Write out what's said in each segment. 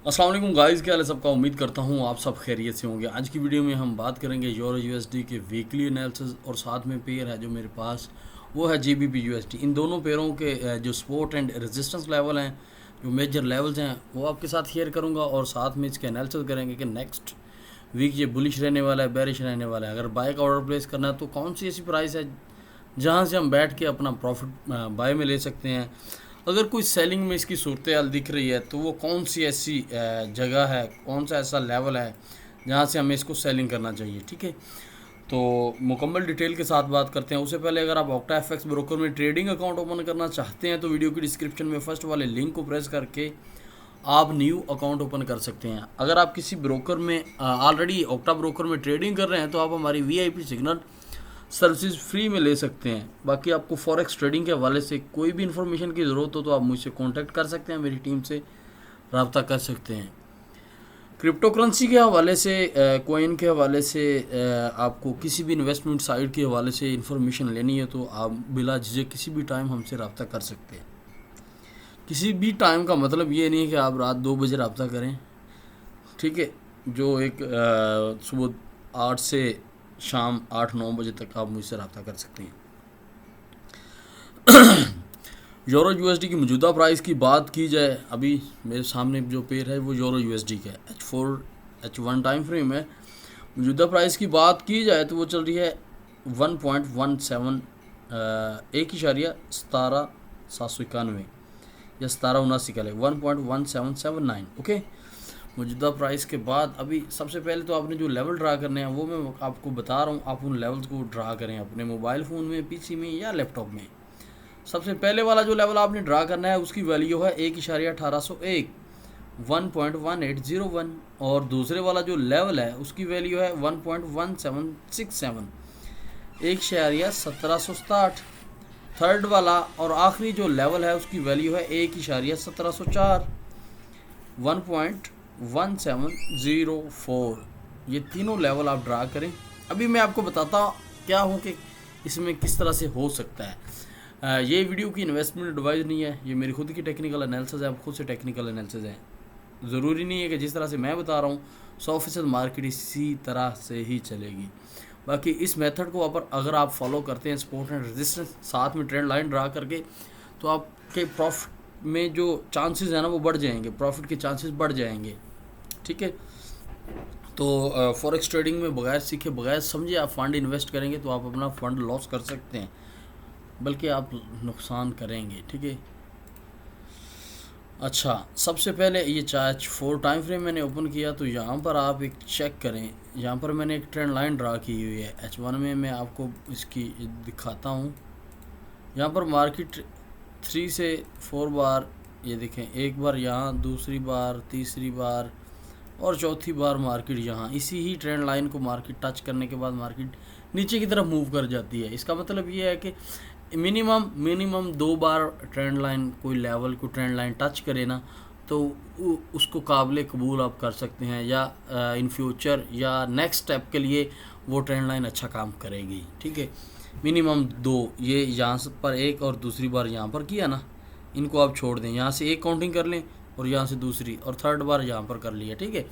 अस्सलाम वालेकुम गाइस, क्या हाल है सबका। उम्मीद करता हूँ आप सब खैरियत से होंगे। आज की वीडियो में हम बात करेंगे यूरो यूएसडी के वीकली एनालिसिस और साथ में पेयर है जो मेरे पास वो है जीबीपी यूएसडी। इन दोनों पेयरों के जो सपोर्ट एंड रेजिस्टेंस लेवल हैं, जो मेजर लेवल्स हैं, वो आपके साथ शेयर करूँगा और साथ में इसके एनालिसिस करेंगे कि नेक्स्ट वीक ये बुलिश रहने वाला है, बेरिश रहने वाला है। अगर बाय का ऑर्डर प्लेस करना है तो कौन सी ऐसी प्राइस है जहाँ से हम बैठ के अपना प्रॉफिट बाय में ले सकते हैं। अगर कोई सेलिंग में इसकी सूरत हाल दिख रही है तो वो कौन सी ऐसी जगह है, कौन सा ऐसा लेवल है जहाँ से हमें इसको सेलिंग करना चाहिए। ठीक है, तो मुकम्मल डिटेल के साथ बात करते हैं। उससे पहले अगर आप ऑक्टा एफएक्स ब्रोकर में ट्रेडिंग अकाउंट ओपन करना चाहते हैं तो वीडियो की डिस्क्रिप्शन में फर्स्ट वाले लिंक को प्रेस करके आप न्यू अकाउंट ओपन कर सकते हैं। अगर आप किसी ब्रोकर में ऑलरेडी ऑक्टा ब्रोकर में ट्रेडिंग कर रहे हैं तो आप हमारी वीआईपी सिग्नल सर्विसेज फ्री में ले सकते हैं। बाकी आपको फॉरेक्स ट्रेडिंग के हवाले से कोई भी इन्फॉर्मेशन की ज़रूरत हो तो आप मुझसे कांटेक्ट कर सकते हैं, मेरी टीम से रब्ता कर सकते हैं। क्रिप्टो करेंसी के हवाले से, कोइन के हवाले से, आपको किसी भी इन्वेस्टमेंट साइट के हवाले से इन्फॉर्मेशन लेनी है तो आप बिला झिझक किसी भी टाइम हमसे रब्ता कर सकते हैं। किसी भी टाइम का मतलब ये नहीं है कि आप रात 2 बजे रब्ता करें। ठीक है, जो एक सुबह 8 से शाम 8-9 बजे तक आप मुझसे रब्ता कर सकते हैं। यूरो यूएसडी की मौजूदा प्राइस की बात की जाए, अभी मेरे सामने जो पेयर है वो यूरो यूएसडी का है, H1 टाइम फ्रेम है। मौजूदा प्राइस की बात की जाए तो वो चल रही है 1.17 1,17,791 या 1779 का 1.1779। ओके, मौजूदा प्राइस के बाद अभी सबसे पहले तो आपने जो लेवल ड्रा करने हैं वो मैं आपको बता रहा हूँ। आप उन लेवल्स को ड्रा करें अपने मोबाइल फ़ोन में, पीसी में या लैपटॉप में। सबसे पहले वाला जो लेवल आपने ड्रा करना है उसकी वैल्यू है 1,1801 1.1801 और दूसरे वाला जो लेवल है उसकी वैल्यू है 1.1767 1,1767। थर्ड वाला और आखिरी जो लेवल है उसकी वैल्यू है 1,1704 1.1704। ये तीनों लेवल आप ड्रा करें। अभी मैं आपको बताता क्या हूँ कि इसमें किस तरह से हो सकता है। ये वीडियो की इन्वेस्टमेंट एडवाइस नहीं है, ये मेरी खुद की टेक्निकल एनालिसिस है। आप खुद से टेक्निकल एनालिसिस है, ज़रूरी नहीं है कि जिस तरह से मैं बता रहा हूँ 100% मार्केट इसी तरह से ही चलेगी। बाकी इस मेथड को अगर आप फॉलो करते हैं, सपोर्ट एंड रेजिस्टेंस साथ में ट्रेंड लाइन ड्रा करके, तो आपके प्रॉफिट में जो चांसेस हैं ना वो बढ़ जाएंगे, प्रॉफिट के चांसेस बढ़ जाएंगे। ठीक है, तो फॉरेक्स ट्रेडिंग में बगैर सीखे बगैर समझे आप फंड इन्वेस्ट करेंगे तो आप अपना फंड लॉस कर सकते हैं, बल्कि आप नुकसान करेंगे। ठीक है, अच्छा, सबसे पहले ये H4 टाइम फ्रेम मैंने ओपन किया तो यहाँ पर आप एक चेक करें। यहाँ पर मैंने एक ट्रेंड लाइन ड्रा की हुई है H1 में, मैं आपको इसकी दिखाता हूँ। यहाँ पर मार्केट 3 से 4 बार, ये देखें, एक बार यहाँ, दूसरी बार, तीसरी बार और चौथी बार मार्केट यहाँ इसी ही ट्रेंड लाइन को मार्केट टच करने के बाद मार्केट नीचे की तरफ मूव कर जाती है। इसका मतलब ये है कि मिनिमम 2 बार ट्रेंड लाइन, कोई लेवल को ट्रेंड लाइन टच करे ना तो उसको काबिल कबूल आप कर सकते हैं, या इन फ्यूचर या नेक्स्ट स्टेप के लिए वो ट्रेंड लाइन अच्छा काम करेगी। ठीक है, मिनिमम 2, ये यहाँ पर एक और दूसरी बार यहाँ पर किया ना, इनको आप छोड़ दें, यहाँ से एक काउंटिंग कर लें और यहाँ से दूसरी, और थर्ड बार यहाँ पर कर लिया। ठीक है,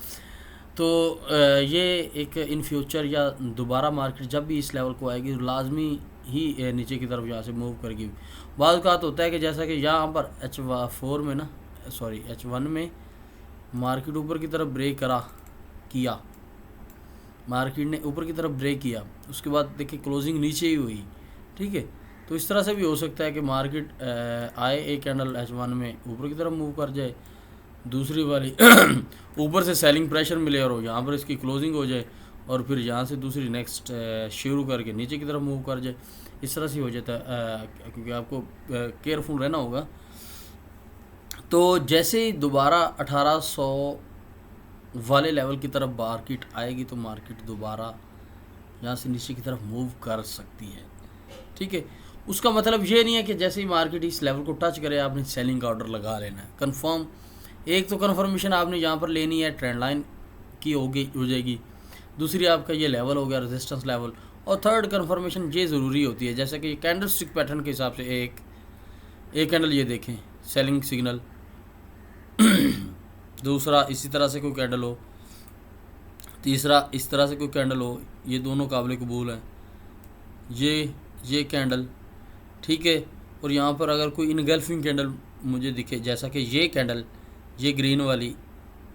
तो ये एक इन फ्यूचर या दोबारा मार्केट जब भी इस लेवल को आएगी लाजमी ही नीचे की तरफ यहाँ से मूव करेगी। बाद का होता है कि जैसा कि यहाँ पर H4 में ना, सॉरी H1 में मार्केट ऊपर की तरफ ब्रेक किया, मार्केट ने ऊपर की तरफ ब्रेक किया, उसके बाद देखिए क्लोजिंग नीचे ही हुई। ठीक है, तो इस तरह से भी हो सकता है कि मार्केट आए, एक कैंडल H1 में ऊपर की तरफ मूव कर जाए, दूसरी वाली ऊपर से सेलिंग प्रेशर मिले और यहाँ पर इसकी क्लोजिंग हो जाए और फिर यहाँ से दूसरी नेक्स्ट शुरू करके नीचे की तरफ मूव कर जाए। इस तरह से हो जाता है, क्योंकि आपको केयरफुल रहना होगा। तो जैसे ही दोबारा 1800 वाले लेवल की तरफ मार्केट आएगी तो मार्केट दोबारा यहाँ से नीचे की तरफ मूव कर सकती है। ठीक है, उसका मतलब ये नहीं है कि जैसे ही मार्केट इस लेवल को टच करे आपने सेलिंग का ऑर्डर लगा लेना है। कंफर्म, एक तो कंफर्मेशन आपने यहाँ पर लेनी है, ट्रेंड लाइन की हो जाएगी, दूसरी आपका ये लेवल हो गया रेजिस्टेंस लेवल, और थर्ड कंफर्मेशन ये ज़रूरी होती है जैसे कि कैंडल स्टिक पैटर्न के हिसाब से एक कैंडल ये देखें सेलिंग सिग्नल, दूसरा इसी तरह से कोई कैंडल हो, तीसरा इस तरह से कोई कैंडल हो, ये दोनों काबिल कबूल हैं। ये कैंडल, ठीक है। और यहाँ पर अगर कोई इनगल्फिंग कैंडल मुझे दिखे, जैसा कि ये कैंडल, ये ग्रीन वाली,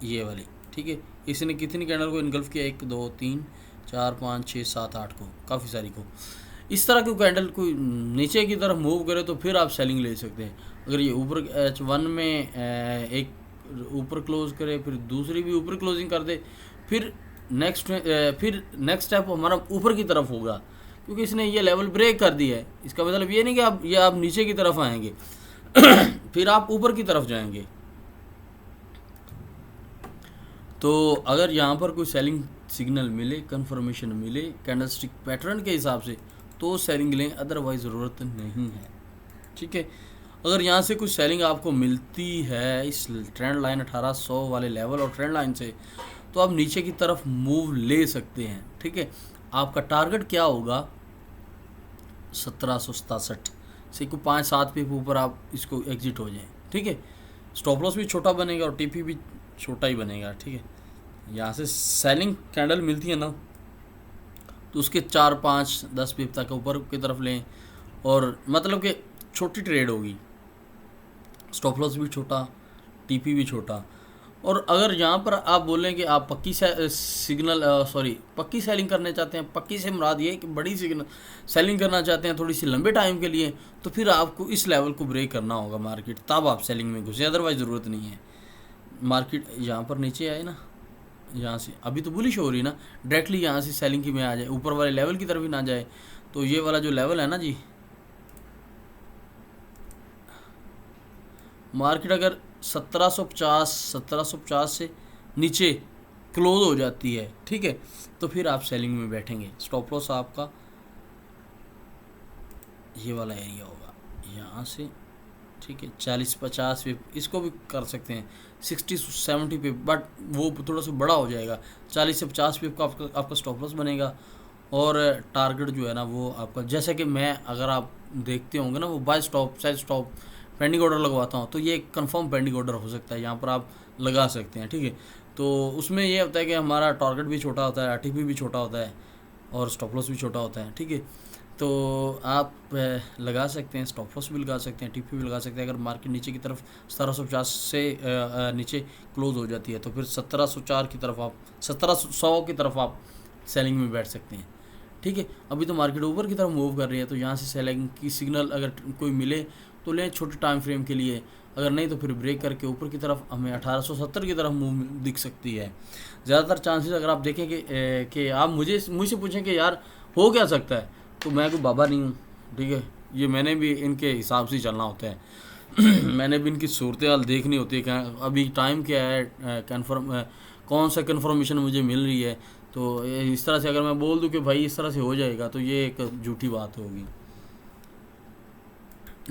ये वाली, ठीक है, इसने कितनी कैंडल को इनगल्फ किया, 1 2 3 4 5 6 7 8 को, काफ़ी सारी को। इस तरह की कैंडल कोई नीचे की तरफ मूव करे तो फिर आप सेलिंग ले सकते हैं। अगर ये ऊपर H1 में एक ऊपर क्लोज करे, फिर दूसरी भी ऊपर क्लोजिंग कर दे, फिर नेक्स्ट स्टेप हमारा ऊपर की तरफ होगा, क्योंकि इसने ये लेवल ब्रेक कर दिया है। इसका मतलब ये नहीं कि आप नीचे की तरफ आएंगे फिर आप ऊपर की तरफ जाएंगे। तो अगर यहाँ पर कोई सेलिंग सिग्नल मिले, कंफर्मेशन मिले कैंडलस्टिक पैटर्न के हिसाब से, तो सेलिंग लें, अदरवाइज ज़रूरत नहीं है, ठीक है। अगर यहाँ से कुछ सेलिंग आपको मिलती है इस ट्रेंड लाइन 1800 वाले लेवल और ट्रेंड लाइन से, तो आप नीचे की तरफ मूव ले सकते हैं, ठीक है। आपका टारगेट क्या होगा, 1767 से को 5-7 पे ऊपर आप इसको एग्जिट हो जाएं, ठीक है। स्टॉप लॉस भी छोटा बनेगा और टीपी भी छोटा ही बनेगा, ठीक है। यहाँ से सेलिंग कैंडल मिलती है ना, तो उसके 4-5-10 पिप तक ऊपर की तरफ लें, और मतलब कि छोटी ट्रेड होगी, स्टॉप लॉस भी छोटा, टीपी भी छोटा। और अगर यहाँ पर आप बोलें कि आप पक्की सेलिंग करने चाहते हैं, पक्की से मुराद ये है कि बड़ी सेलिंग करना चाहते हैं थोड़ी सी लंबे टाइम के लिए, तो फिर आपको इस लेवल को ब्रेक करना होगा मार्केट, तब आप सेलिंग में घुसे, अदरवाइज ज़रूरत नहीं है। मार्केट यहाँ पर नीचे आए ना, यहाँ से अभी तो बुलिश हो रही है ना, डायरेक्टली यहाँ से सेलिंग की में आ जाए, ऊपर वाले लेवल की तरफ ही ना जाए, तो ये वाला जो लेवल है ना जी, मार्केट अगर 1750 से नीचे क्लोज हो जाती है, ठीक है, तो फिर आप सेलिंग में बैठेंगे। स्टॉप लॉस आपका ये वाला एरिया होगा यहाँ से, ठीक है, 40-50 पे इसको भी कर सकते हैं, 60-70 पे, बट वो थोड़ा सा बड़ा हो जाएगा। 40 से 50 पे का आपका स्टॉप लॉस बनेगा, और टारगेट जो है ना वो आपका, जैसे कि मैं, अगर आप देखते होंगे ना, वो buy stop, sell stop, pending order लगवाता हूँ, तो ये कंफर्म पेंडिंग ऑर्डर हो सकता है, यहाँ पर आप लगा सकते हैं, ठीक है। तो उसमें ये होता है कि हमारा टारगेट भी छोटा होता है, आरटीपी भी छोटा होता है, और स्टॉप लॉस भी छोटा होता है, ठीक है। तो आप लगा सकते हैं, स्टॉप लॉस भी लगा सकते हैं, टीपी भी लगा सकते हैं। अगर मार्केट नीचे की तरफ 1750 से नीचे क्लोज हो जाती है, तो फिर 1704 की तरफ आप 1700 की तरफ आप सेलिंग में बैठ सकते हैं, ठीक है। अभी तो मार्केट ऊपर की तरफ मूव कर रही है, तो यहाँ से सेलिंग की सिग्नल अगर कोई मिले तो लें छोटे टाइम फ्रेम के लिए, अगर नहीं तो फिर ब्रेक करके ऊपर की तरफ हमें 1870 की तरफ मूव दिख सकती है। ज़्यादातर चांसेस अगर आप देखें कि आप मुझसे पूछें कि यार हो क्या सकता है, तो मैं कोई बाबा नहीं हूँ, ठीक है। ये मैंने भी इनके हिसाब से चलना होता है मैंने भी इनकी सूरत हाल देखनी होती है कि अभी टाइम क्या है, कौन सा कन्फर्मेशन मुझे मिल रही है। तो इस तरह से अगर मैं बोल दूं कि भाई इस तरह से हो जाएगा, तो ये एक झूठी बात होगी।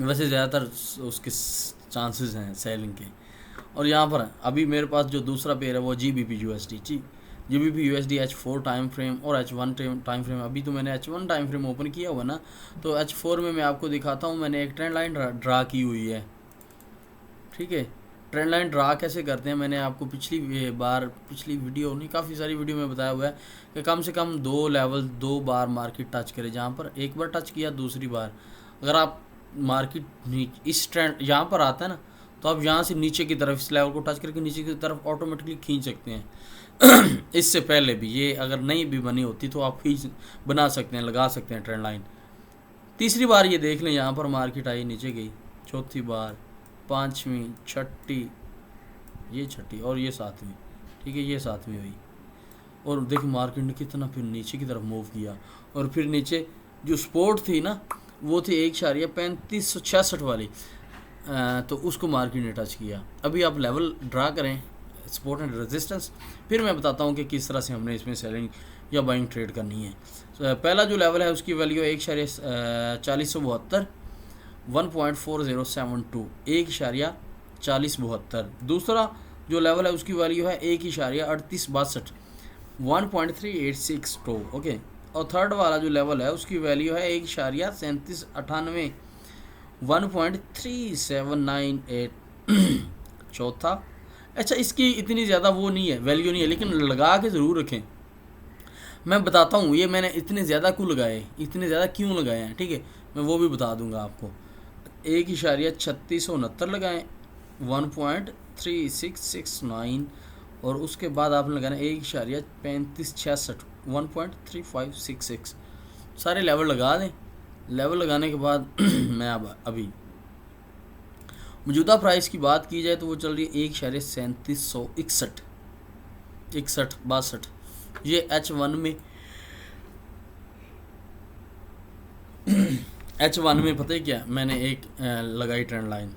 वैसे ज़्यादातर उसके चांसेस हैं सेलिंग के। और यहाँ पर अभी मेरे पास जो दूसरा पेयर है वो GBP USD H4 time frame और H1 टाइम फ्रेम। अभी तो मैंने H1 टाइम फ्रेम ओपन किया हुआ ना, तो H4 में मैं आपको दिखाता हूँ। मैंने एक ट्रेंड लाइन ड्रा की हुई है, ठीक है। ट्रेंड लाइन ड्रा कैसे करते हैं, मैंने आपको पिछली वीडियो नहीं, काफ़ी सारी वीडियो में बताया हुआ है कि कम से कम 2 लेवल 2 बार मार्केट टच करे। जहाँ पर एक बार टच किया, दूसरी बार अगर आप मार्केट इस ट्रेंड यहाँ पर आता है ना, तो आप यहाँ से नीचे की तरफ इस लेवल को टच करके नीचे की तरफ ऑटोमेटिकली खींच सकते हैं इससे पहले भी ये अगर नहीं भी बनी होती तो आप खींच बना सकते हैं, लगा सकते हैं ट्रेंड लाइन। तीसरी बार ये देख लें, यहाँ पर मार्केट आई, नीचे गई, चौथी बार, पाँचवीं, छठी, ये छठी और ये सातवीं, ठीक है, ये सातवीं हुई। और देखो मार्केट ने कितना फिर नीचे की तरफ मूव किया, और फिर नीचे जो सपोर्ट थी ना वो थी 1.3566 वाली, तो उसको मार्केट ने टच किया। अभी आप लेवल ड्रा करें, सपोर्ट एंड रेजिस्टेंस, फिर मैं बताता हूँ कि किस तरह से हमने इसमें सेलिंग या बाइंग ट्रेड करनी है। पहला जो लेवल है उसकी वैल्यू 1.4072, 1.4072, 1.4072। दूसरा जो लेवल है उसकी वैल्यू है 1.3862, 1.3862, ओके। और थर्ड वाला जो लेवल है उसकी वैल्यू है 1.3798, 1.3798। चौथा अच्छा, इसकी इतनी ज़्यादा वो नहीं है, वैल्यू नहीं है, लेकिन लगा के ज़रूर रखें। मैं बताता हूँ ये मैंने इतने ज़्यादा क्यों लगाए, इतने ज़्यादा क्यों लगाए हैं, ठीक है, मैं वो भी बता दूंगा आपको। 1,3669 लगाएं, 1.3669, और उसके बाद आपने लगाना 1,3566, 1.3566। सारे लेवल लगा दें। लेवल लगाने के बाद मैं अब अभी मौजूदा प्राइस की बात की जाए तो वो चल रही है 1,3761, 62, ये H1 में H1 में पता है क्या, मैंने एक लगाई ट्रेंड लाइन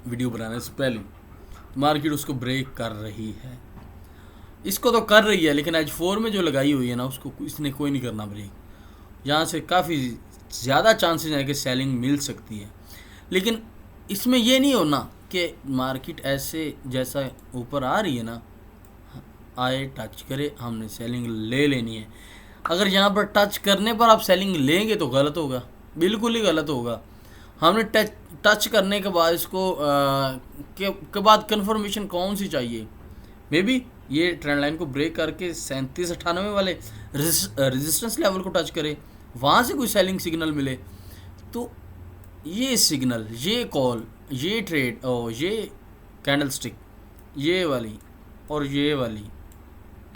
वीडियो बनाने से पहले, मार्केट उसको ब्रेक कर रही है, इसको तो कर रही है, लेकिन H4 में जो लगाई हुई है ना उसको इसने कोई नहीं करना ब्रेक। यहाँ से काफ़ी ज़्यादा चांसेस हैं कि सेलिंग मिल सकती है, लेकिन इसमें ये नहीं होना कि मार्केट ऐसे जैसा ऊपर आ रही है ना, आए टच करे हमने सेलिंग ले लेनी है। अगर यहाँ पर टच करने पर आप सेलिंग लेंगे तो गलत होगा, बिल्कुल ही गलत होगा। हमने टच करने के बाद इसको के बाद कंफर्मेशन कौन सी चाहिए, मे बी ये ट्रेंड लाइन को ब्रेक करके 3798 वाले रेजिस्टेंस लेवल को टच करे, वहाँ से कोई सेलिंग सिग्नल मिले तो ये सिग्नल, ये कॉल, ये ट्रेड और ये कैंडल स्टिक, ये वाली और ये वाली,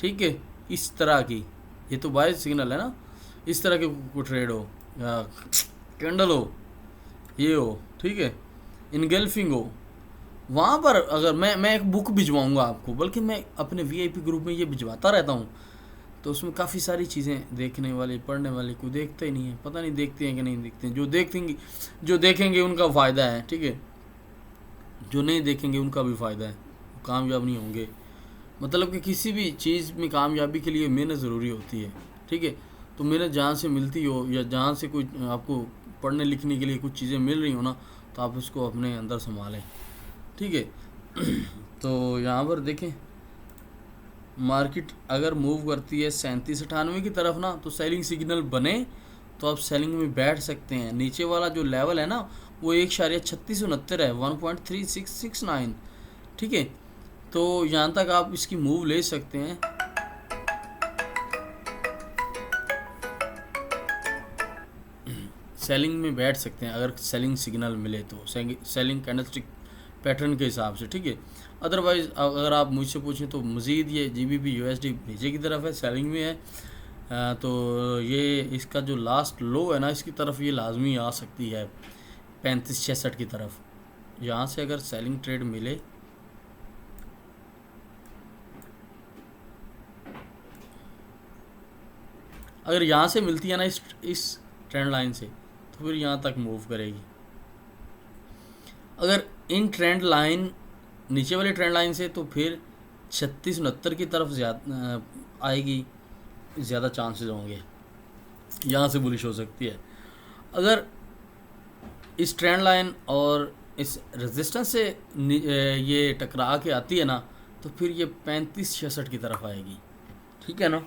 ठीक है, इस तरह की, ये तो बाय सिग्नल है ना, इस तरह के को ट्रेड हो, कैंडल हो, ये हो, ठीक है, इनगल्फिंग हो, वहाँ पर अगर मैं एक बुक भिजवाऊँगा आपको, बल्कि मैं अपने VIP ग्रुप में ये भिजवाता रहता हूँ, तो उसमें काफ़ी सारी चीज़ें देखने वाली, पढ़ने वाली, कोई देखते ही नहीं है, पता नहीं देखते हैं कि नहीं देखते हैं। जो देखेंगे उनका फ़ायदा है, ठीक है, जो नहीं देखेंगे उनका भी फ़ायदा है, कामयाब नहीं होंगे। मतलब कि किसी भी चीज़ में कामयाबी के लिए मेहनत ज़रूरी होती है, ठीक है, तो मेहनत जहाँ से मिलती हो या जहाँ से कोई आपको पढ़ने लिखने के लिए कुछ चीज़ें मिल रही हो ना, तो आप उसको अपने अंदर संभालें, ठीक है। तो यहाँ पर देखें, मार्केट अगर मूव करती है 3798 की तरफ ना, तो सेलिंग सिग्नल बने तो आप सेलिंग में बैठ सकते हैं। नीचे वाला जो लेवल है ना वो 1,3669 है, 1.3669, ठीक है, तो यहाँ तक आप इसकी मूव ले सकते हैं। सेलिंग में बैठ सकते हैं अगर सेलिंग सिग्नल मिले तो, सेलिंग कैंडलस्टिक पैटर्न के हिसाब से, ठीक है। अदरवाइज़ अगर आप मुझसे पूछें तो मज़ीद ये GBP USD नीचे की तरफ है, सेलिंग में है, तो ये इसका जो लास्ट लो है ना इसकी तरफ ये लाजमी आ सकती है 3566 की तरफ। यहाँ से अगर सेलिंग ट्रेड मिले अगर यहाँ से मिलती है ना इस ट्रेंड लाइन से, तो फिर यहाँ तक मूव करेगी। अगर इन ट्रेंड लाइन नीचे वाली ट्रेंड लाइन से, तो फिर 3669 की तरफ ज़्यादा आएगी, ज़्यादा चांसेस होंगे, यहाँ से बुलिश हो सकती है। अगर इस ट्रेंड लाइन और इस रेजिस्टेंस से ये टकरा के आती है ना, तो फिर ये 3566 की तरफ आएगी, ठीक है ना।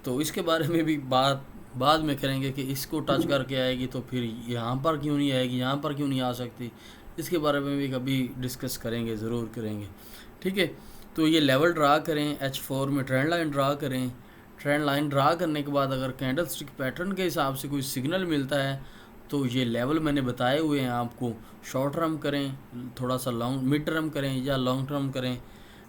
तो इसके बारे में भी बाद में करेंगे कि इसको टच करके आएगी तो फिर यहाँ पर क्यों नहीं आएगी, यहाँ पर क्यों नहीं आ सकती, इसके बारे में भी कभी डिस्कस करेंगे, ज़रूर करेंगे, ठीक है। तो ये लेवल ड्रा करें, H4 में ट्रेंड लाइन ड्रा करें। ट्रेंड लाइन ड्रा करने के बाद अगर कैंडल स्टिक पैटर्न के हिसाब से कोई सिग्नल मिलता है तो ये लेवल मैंने बताए हुए हैं आपको, शॉर्ट टर्म करें, थोड़ा सा मिड टर्म करें या लॉन्ग टर्म करें।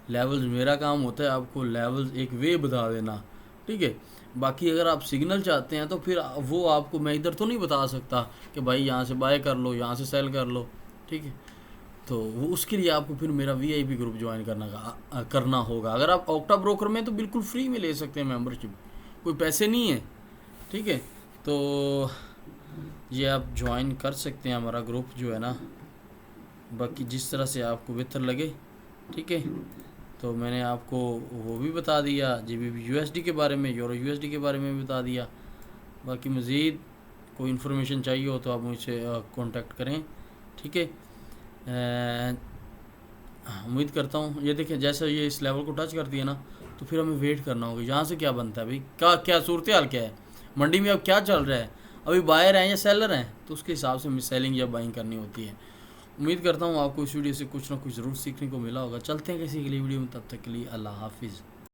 लेवल्स मेरा काम होता है आपको लेवल्स एक वे बता देना, ठीक है। बाकी अगर आप सिग्नल चाहते हैं तो फिर वो आपको मैं इधर तो नहीं बता सकता कि भाई यहाँ से बाय कर लो, यहाँ से सेल कर लो, ठीक है। तो वो उसके लिए आपको फिर मेरा VIP ग्रुप ज्वाइन करना होगा। अगर आप ऑक्टा ब्रोकर में तो बिल्कुल फ्री में ले सकते हैं मेंबरशिप, कोई पैसे नहीं है, ठीक है। तो ये आप ज्वाइन कर सकते हैं हमारा ग्रुप जो है ना, बाकी जिस तरह से आपको बेहतर लगे, ठीक है। तो मैंने आपको वो भी बता दिया, GBP USD के बारे में, यूरो USD के बारे में भी बता दिया। बाकी मज़ीद कोई इन्फॉर्मेशन चाहिए हो तो आप मुझसे कांटेक्ट करें, ठीक है। उम्मीद करता हूँ ये देखें जैसे ये इस लेवल को टच करती है ना, तो फिर हमें वेट करना होगा यहाँ से क्या बनता है भाई, क्या सूरत हाल क्या है मंडी में, अब क्या चल रहा है, अभी बायर हैं या सेलर हैं, तो उसके हिसाब से हमें सेलिंग या बाइंग करनी होती है। उम्मीद करता हूँ आपको इस वीडियो से कुछ ना कुछ ज़रूर सीखने को मिला होगा। चलते हैं किसी अगली वीडियो में, तब तक के लिए अल्लाह हाफिज़।